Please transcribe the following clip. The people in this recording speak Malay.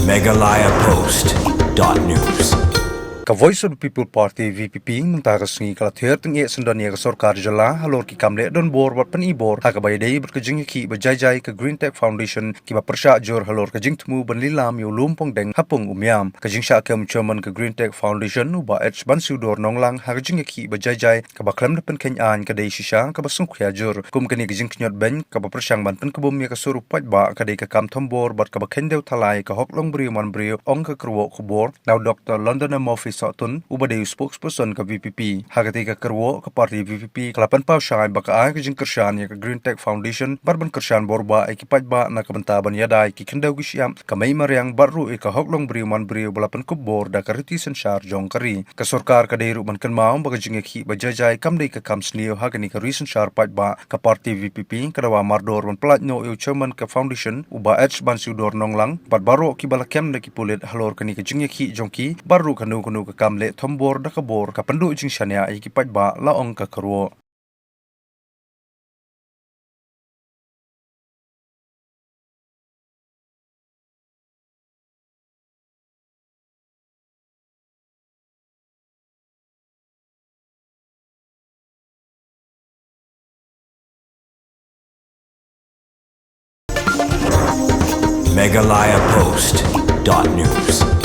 Megalayapost.news. Ka Voice of the People Party VPP muntagas ni kalathir tingi sendania ka Sorkar Jala halor ki kamle don bor wat pen ibor ha ka baydei berkejing ki bajai ka Green Tech Foundation ki ba persha jor halor ka jingtmu ban lilam yo lumpong deng hapung umyam ka jingsha kem chairman ka Green Tech Foundation uba H ban sudor nonglang ha ka jing ki bajai ka ba klem pen kenyan ka dei shisha ka ba sungkhya jor kum kani ka jing knyot ben ka ba persyang ban pen kebum ya ka surup pat ba ka dei ka kam thombor bat ka ba kendeu thalai ka hoklong brio man brio ong ka kerwo khubor now Dr. London Murphy Sotun ubadeu spokesperson ka VPP hagati ka kerwo ka party VPP kelapan pau syai baka ai ka jing kershan ya ka Green Tech Foundation barban kershan borba ai ki patba na ka bentaban yadai ki kendau ki siam ka mai mariang baru ka hoklong brio man brio balapan kubor da ka riti sensar jong kari ka sorkar ka dei ru man kan mau baka jing ki bajajai kam dei ka kam snio hagani ka recent sar patba ka party VPP ka dawa mardor man plat no eu chairman ka foundation uba H ban sudor nonglang bat baro ki balakem da ki pulit halor kani ka jing ki jongki baru kanu kanu ka kamle thombor da kabor ka pendu jing syania ai ki patba laong ka kerwo Megalayapost.news.